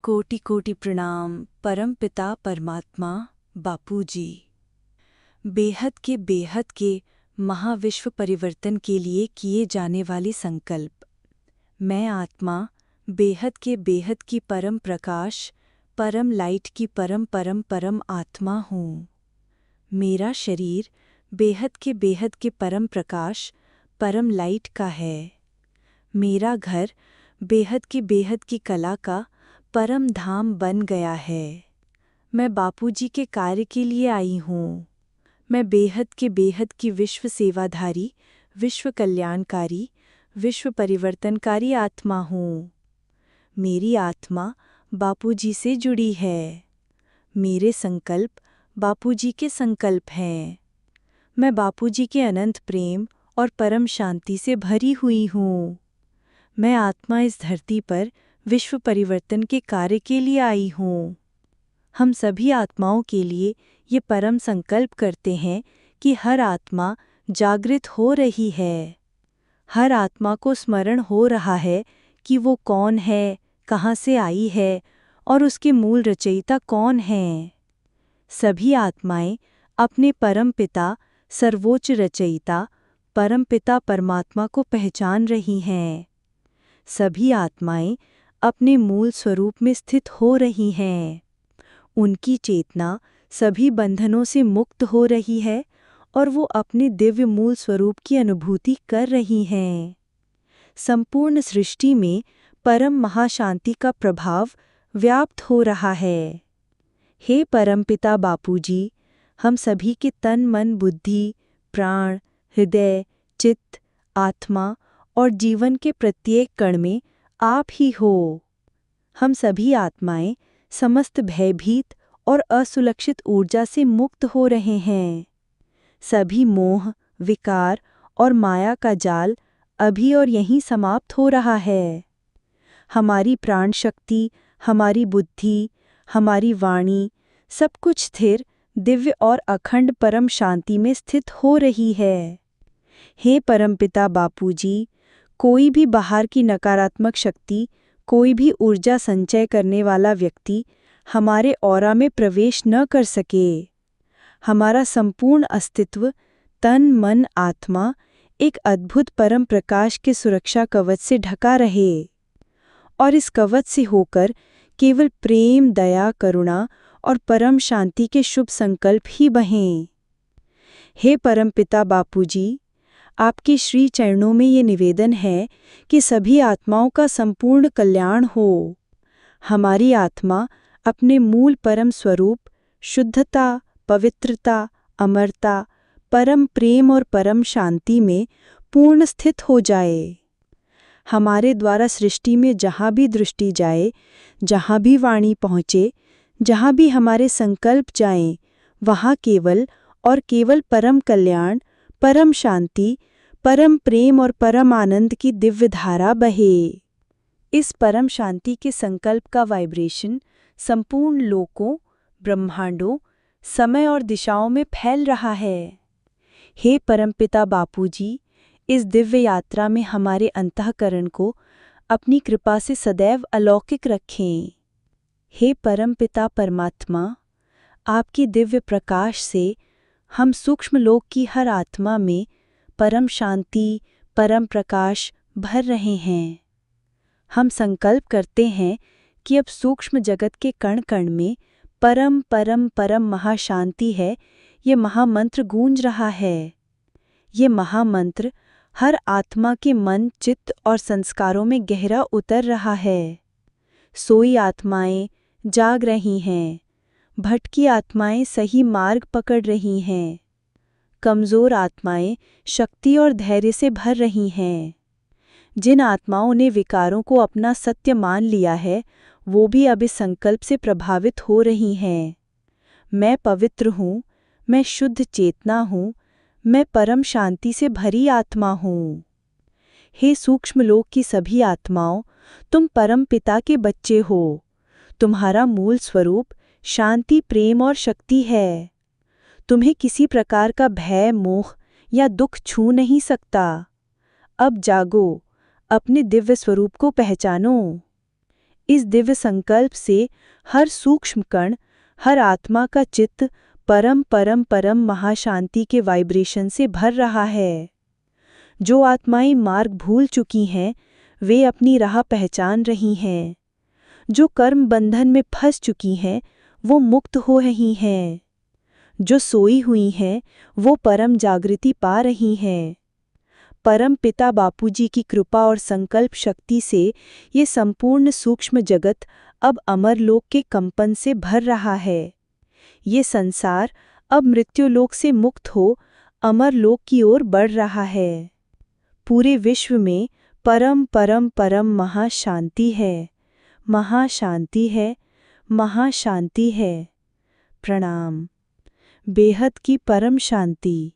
कोटि कोटि प्रणाम परम पिता परमात्मा बापूजी। बेहद के महाविश्व परिवर्तन के लिए किए जाने वाले संकल्प। मैं आत्मा बेहद की परम प्रकाश, परम लाइट की परम आत्मा हूँ। मेरा शरीर बेहद के परम प्रकाश, परम लाइट का है। मेरा घर बेहद की कला का परम धाम बन गया है। मैं बापूजी के कार्य के लिए आई हूँ। मैं बेहद की विश्व सेवाधारी, विश्व कल्याणकारी, विश्व परिवर्तनकारी आत्मा हूँ। मेरी आत्मा बापूजी से जुड़ी है। मेरे संकल्प बापूजी के संकल्प हैं। मैं बापूजी के अनंत प्रेम और परम शांति से भरी हुई हूँ। मैं आत्मा इस धरती पर विश्व परिवर्तन के कार्य के लिए आई हूँ। हम सभी आत्माओं के लिए ये परम संकल्प करते हैं कि हर आत्मा जागृत हो रही है। हर आत्मा को स्मरण हो रहा है कि वो कौन है, कहाँ से आई है और उसके मूल रचयिता कौन हैं। सभी आत्माएं अपने परम पिता, सर्वोच्च रचयिता, परम पिता परमात्मा को पहचान रही हैं। सभी आत्माएं अपने मूल स्वरूप में स्थित हो रही हैं। उनकी चेतना सभी बंधनों से मुक्त हो रही है और वो अपने दिव्य मूल स्वरूप की अनुभूति कर रही हैं। संपूर्ण सृष्टि में परम महाशांति का प्रभाव व्याप्त हो रहा है। हे परमपिता बापूजी, हम सभी के तन मन बुद्धि, प्राण, हृदय, चित्त, आत्मा और जीवन के प्रत्येक कण में आप ही हो। हम सभी आत्माएं समस्त भयभीत और असुलक्षित ऊर्जा से मुक्त हो रहे हैं। सभी मोह, विकार और माया का जाल अभी और यहीं समाप्त हो रहा है। हमारी प्राण शक्ति, हमारी बुद्धि, हमारी वाणी, सब कुछ स्थिर, दिव्य और अखंड परम शांति में स्थित हो रही है। हे परमपिता बापूजी, कोई भी बाहर की नकारात्मक शक्ति, कोई भी ऊर्जा संचय करने वाला व्यक्ति हमारे ऑरा में प्रवेश न कर सके। हमारा संपूर्ण अस्तित्व, तन मन आत्मा एक अद्भुत परम प्रकाश के सुरक्षा कवच से ढका रहे और इस कवच से होकर केवल प्रेम, दया, करुणा और परम शांति के शुभ संकल्प ही बहें। हे परमपिता बापूजी, आपके श्री चरणों में ये निवेदन है कि सभी आत्माओं का संपूर्ण कल्याण हो। हमारी आत्मा अपने मूल परम स्वरूप, शुद्धता, पवित्रता, अमरता, परम प्रेम और परम शांति में पूर्ण स्थित हो जाए। हमारे द्वारा सृष्टि में जहाँ भी दृष्टि जाए, जहाँ भी वाणी पहुँचे, जहाँ भी हमारे संकल्प जाएं, वहाँ केवल और केवल परम कल्याण, परम शांति, परम प्रेम और परम आनंद की दिव्य धारा बहे। इस परम शांति के संकल्प का वाइब्रेशन संपूर्ण लोकों, ब्रह्मांडों, समय और दिशाओं में फैल रहा है। हे परमपिता बापूजी, इस दिव्य यात्रा में हमारे अंतःकरण को अपनी कृपा से सदैव अलौकिक रखें। हे परमपिता परमात्मा, आपकी दिव्य प्रकाश से हम सूक्ष्म लोक की हर आत्मा में परम शांति, परम प्रकाश भर रहे हैं। हम संकल्प करते हैं कि अब सूक्ष्म जगत के कण कण में परम महाशांति है। ये महामंत्र गूंज रहा है। ये महामंत्र हर आत्मा के मन, चित्त और संस्कारों में गहरा उतर रहा है। सोई आत्माएं जाग रही हैं। भटकी आत्माएं सही मार्ग पकड़ रही हैं। कमज़ोर आत्माएं शक्ति और धैर्य से भर रही हैं। जिन आत्माओं ने विकारों को अपना सत्य मान लिया है, वो भी अब इस संकल्प से प्रभावित हो रही हैं। मैं पवित्र हूँ, मैं शुद्ध चेतना हूँ, मैं परम शांति से भरी आत्मा हूँ। हे सूक्ष्म लोक की सभी आत्माओं, तुम परम पिता के बच्चे हो। तुम्हारा मूल स्वरूप शांति, प्रेम और शक्ति है। तुम्हें किसी प्रकार का भय, मोह या दुख छू नहीं सकता। अब जागो, अपने दिव्य स्वरूप को पहचानो। इस दिव्य संकल्प से हर सूक्ष्म कण, हर आत्मा का चित्त परम परम परम महाशांति के वाइब्रेशन से भर रहा है। जो आत्माएं मार्ग भूल चुकी हैं, वे अपनी राह पहचान रही हैं। जो कर्म बंधन में फंस चुकी हैं, वो मुक्त हो रही हैं। जो सोई हुई हैं, वो परम जागृति पा रही हैं। परम पिता बापूजी की कृपा और संकल्प शक्ति से ये संपूर्ण सूक्ष्म जगत अब अमरलोक के कंपन से भर रहा है। ये संसार अब मृत्युलोक से मुक्त हो अमरलोक की ओर बढ़ रहा है। पूरे विश्व में परम परम परम महाशांति है, महाशांति है, महाशांति है। प्रणाम। बेहद की परम शांति।